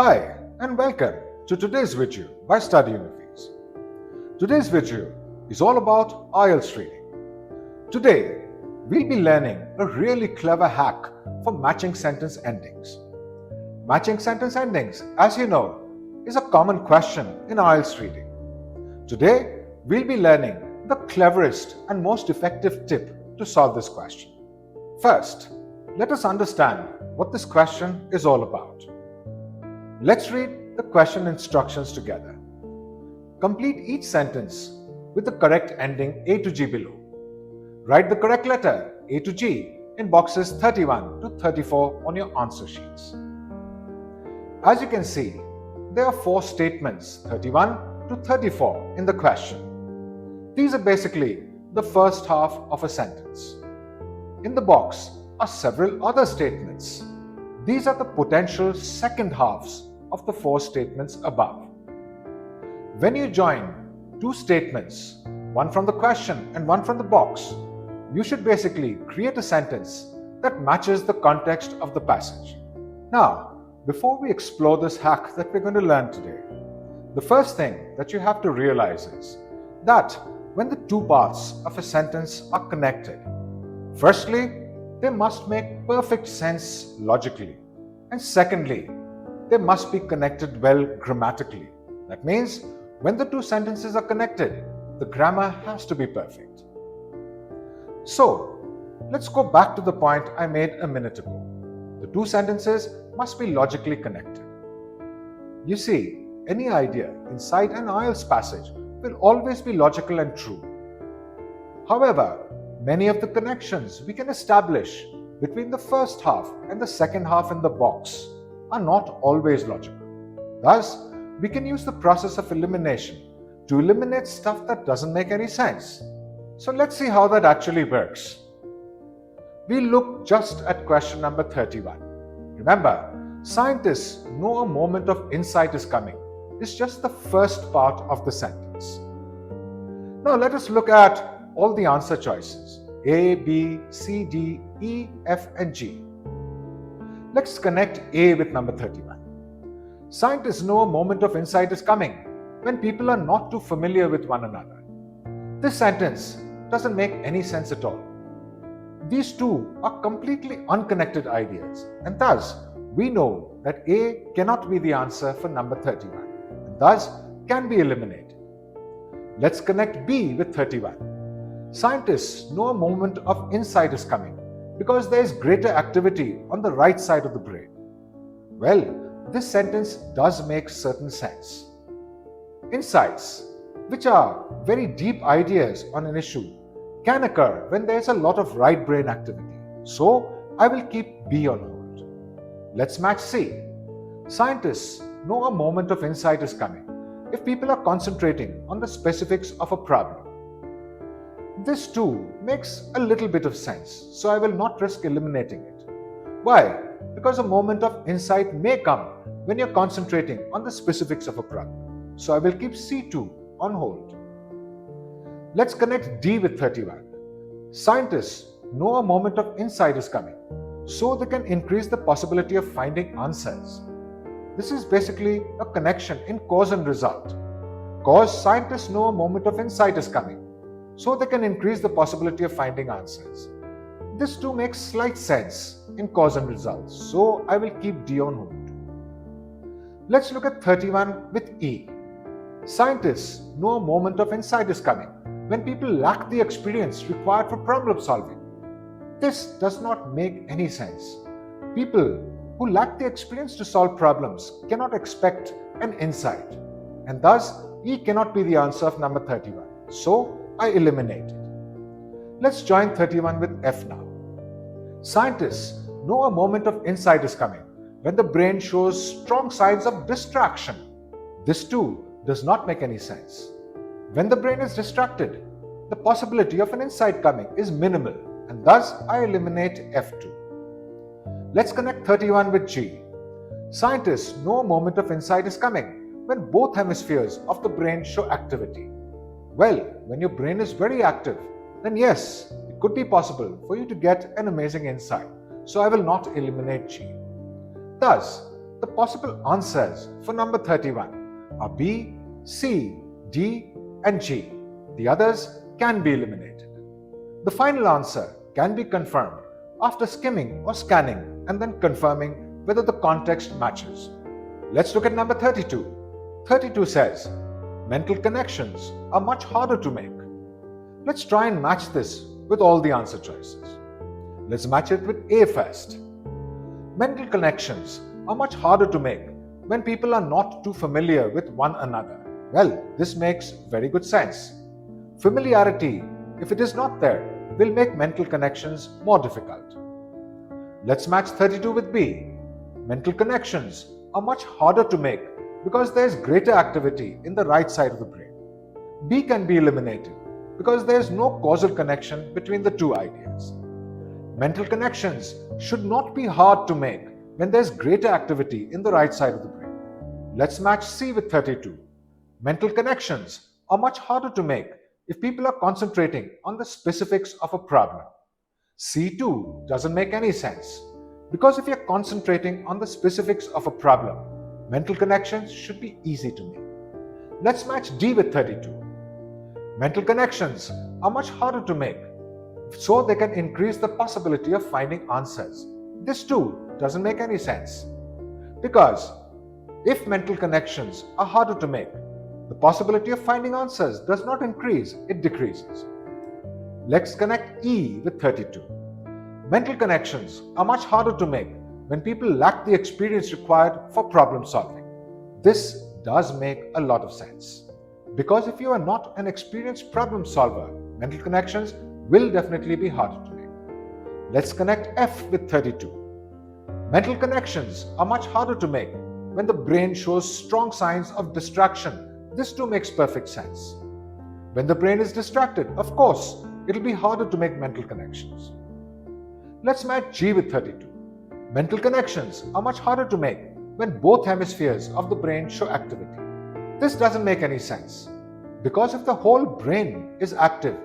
Hi and welcome to today's video by Study UniFees. Today's video is all about IELTS reading. Today, we'll be learning a really clever hack for matching sentence endings. Matching sentence endings, as you know, is a common question in IELTS reading. Today, we'll be learning the cleverest and most effective tip to solve this question. First, let us understand what this question is all about. Let's read the question instructions together. Complete each sentence with the correct ending A to G below. Write the correct letter A to G in boxes 31 to 34 on your answer sheets. As you can see, there are 4 statements 31 to 34 in the question. These are basically the first half of a sentence. In the box are several other statements. These are the potential second halves of the 4 statements above. When you join 2 statements, one from the question and one from the box, you should basically create a sentence that matches the context of the passage. Now, before we explore this hack that we're going to learn today, the first thing that you have to realize is that when the 2 parts of a sentence are connected, firstly, they must make perfect sense logically, and secondly, they must be connected well grammatically. That means when the 2 sentences are connected, the grammar has to be perfect. So, let's go back to the point I made a minute ago. The 2 sentences must be logically connected. You see, any idea inside an IELTS passage will always be logical and true. However, many of the connections we can establish between the first half and the second half in the box are not always logical. Thus, we can use the process of elimination to eliminate stuff that doesn't make any sense. So let's see how that actually works. We look just at question number 31. Remember, scientists know a moment of insight is coming. It's just the first part of the sentence. Now let us look at all the answer choices A, B, C, D, E, F and G. Let's connect A with number 31. Scientists know a moment of insight is coming when people are not too familiar with one another. This sentence doesn't make any sense at all. These 2 are completely unconnected ideas, and thus we know that A cannot be the answer for number 31 and thus can be eliminated. Let's connect B with 31. Scientists know a moment of insight is coming because there is greater activity on the right side of the brain. Well, this sentence does make certain sense. Insights, which are very deep ideas on an issue, can occur when there is a lot of right brain activity. So, I will keep B on hold. Let's match C. Scientists know a moment of insight is coming if people are concentrating on the specifics of a problem. This too makes a little bit of sense, so I will not risk eliminating it. Why? Because a moment of insight may come when you're concentrating on the specifics of a problem. So I will keep C2 on hold. Let's connect D with 31. Scientists know a moment of insight is coming, so they can increase the possibility of finding answers. This is basically a connection in cause and result. Cause scientists know a moment of insight is coming, so they can increase the possibility of finding answers. This too makes slight sense in cause and results, so I will keep D on hold. Let's look at 31 with E. Scientists know a moment of insight is coming when people lack the experience required for problem solving. This does not make any sense. People who lack the experience to solve problems cannot expect an insight, and thus E cannot be the answer of number 31. So, I eliminate it. Let's join 31 with F now. Scientists know a moment of insight is coming when the brain shows strong signs of distraction. This too does not make any sense. When the brain is distracted, the possibility of an insight coming is minimal, and thus I eliminate F2. Let's connect 31 with G. Scientists know a moment of insight is coming when both hemispheres of the brain show activity. Well, when your brain is very active, then yes, it could be possible for you to get an amazing insight. So I will not eliminate G. Thus, the possible answers for number 31 are B, C, D, and G. The others can be eliminated. The final answer can be confirmed after skimming or scanning and then confirming whether the context matches. Let's look at number 32. 32 says, mental connections are much harder to make. Let's try and match this with all the answer choices. Let's match it with A first. Mental connections are much harder to make when people are not too familiar with one another. Well, this makes very good sense. Familiarity, if it is not there, will make mental connections more difficult. Let's match 32 with B. Mental connections are much harder to make because there is greater activity in the right side of the brain. B can be eliminated because there is no causal connection between the two ideas. Mental connections should not be hard to make when there is greater activity in the right side of the brain. Let's match C with 32. Mental connections are much harder to make if people are concentrating on the specifics of a problem. C2 doesn't make any sense because if you're concentrating on the specifics of a problem, mental connections should be easy to make. Let's match D with 32. Mental connections are much harder to make, so they can increase the possibility of finding answers. This too doesn't make any sense because if mental connections are harder to make, the possibility of finding answers does not increase, it decreases. Let's connect E with 32. Mental connections are much harder to make when people lack the experience required for problem solving. This does make a lot of sense because if you are not an experienced problem solver, mental connections will definitely be harder to make. Let's connect F with 32. Mental connections are much harder to make when the brain shows strong signs of distraction. This too makes perfect sense. When the brain is distracted, of course, it'll be harder to make mental connections. Let's match G with 32. Mental connections are much harder to make when both hemispheres of the brain show activity. This doesn't make any sense because if the whole brain is active,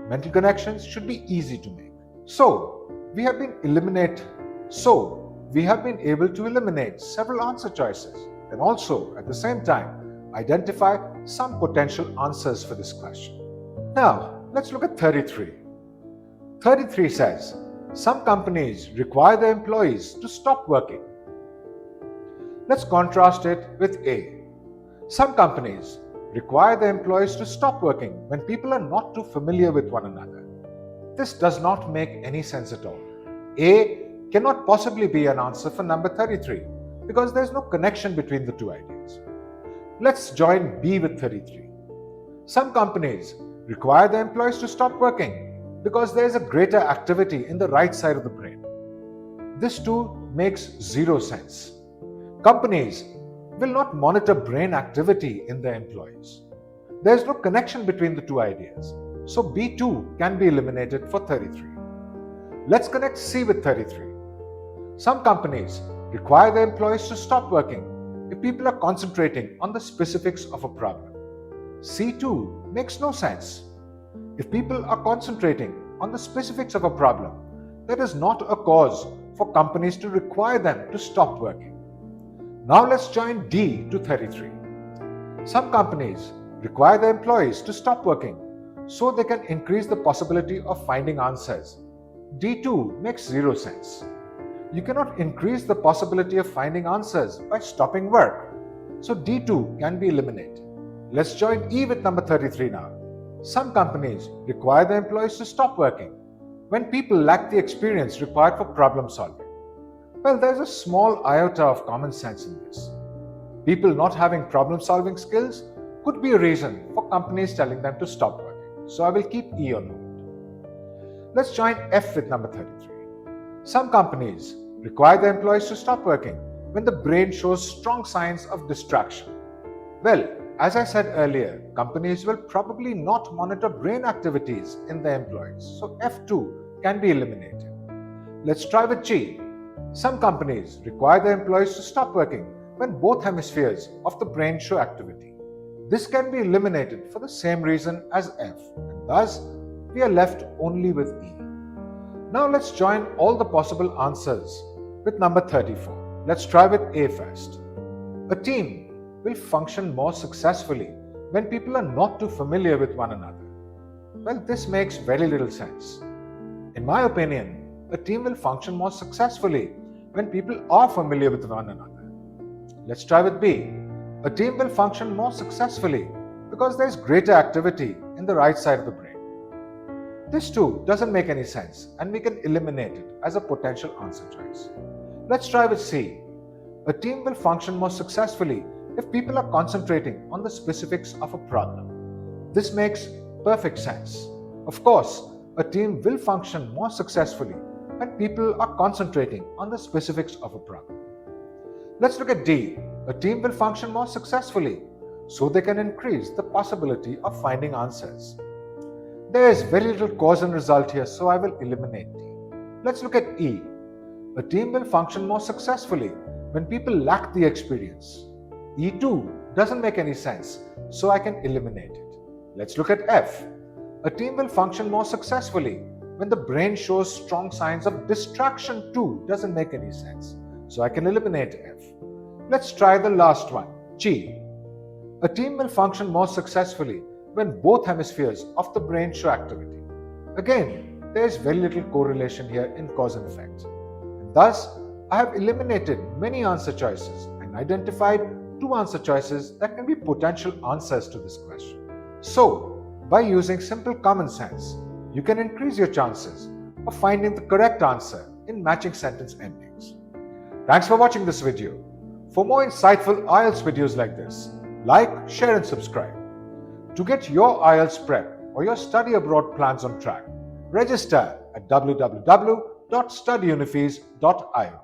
mental connections should be easy to make. So, we have been able to eliminate several answer choices and also at the same time identify some potential answers for this question. Now, let's look at 33. 33 says, some companies require their employees to stop working. Let's contrast it with A. Some companies require their employees to stop working when people are not too familiar with one another. This does not make any sense at all. A cannot possibly be an answer for number 33 because there is no connection between the two ideas. Let's join B with 33. Some companies require their employees to stop working because there is a greater activity in the right side of the brain. This too makes zero sense. Companies will not monitor brain activity in their employees. There is no connection between the two ideas, so B2 can be eliminated for 33. Let's connect C with 33. Some companies require their employees to stop working if people are concentrating on the specifics of a problem. C2 makes no sense. If people are concentrating on the specifics of a problem, that is not a cause for companies to require them to stop working. Now let's join D to 33. Some companies require their employees to stop working so they can increase the possibility of finding answers. D2 makes zero sense. You cannot increase the possibility of finding answers by stopping work, so D2 can be eliminated. Let's join E with number 33 now. Some companies require their employees to stop working when people lack the experience required for problem solving. Well, there's a small iota of common sense in this. People not having problem solving skills could be a reason for companies telling them to stop working. So I will keep E on note. Let's join F with number 33. Some companies require their employees to stop working when the brain shows strong signs of distraction. Well, as I said earlier, companies will probably not monitor brain activities in their employees, so F2 can be eliminated. Let's try with G. Some companies require their employees to stop working when both hemispheres of the brain show activity. This can be eliminated for the same reason as F, and thus we are left only with E. Now let's join all the possible answers with number 34. Let's try with A first. A team will function more successfully when people are not too familiar with one another. Well, this makes very little sense. In my opinion, a team will function more successfully when people are familiar with one another. Let's try with B. A team will function more successfully because there is greater activity in the right side of the brain. This too doesn't make any sense and we can eliminate it as a potential answer choice. Let's try with C. A team will function more successfully if people are concentrating on the specifics of a problem. This makes perfect sense. Of course, a team will function more successfully when people are concentrating on the specifics of a problem. Let's look at D. A team will function more successfully so they can increase the possibility of finding answers. There is very little cause and result here, so I will eliminate D. Let's look at E. A team will function more successfully when people lack the experience. E2 doesn't make any sense, so I can eliminate it. Let's look at F. A team will function more successfully when the brain shows strong signs of distraction too doesn't make any sense, so I can eliminate F. Let's try the last one, G. A team will function more successfully when both hemispheres of the brain show activity. Again, there is very little correlation here in cause and effect. And thus, I have eliminated many answer choices and identified 2 answer choices that can be potential answers to this question. So, by using simple common sense, you can increase your chances of finding the correct answer in matching sentence endings. Thanks for watching this video. For more insightful IELTS videos like this, like, share and subscribe. To get your IELTS prep or your study abroad plans on track, register at www.studyunifees.io.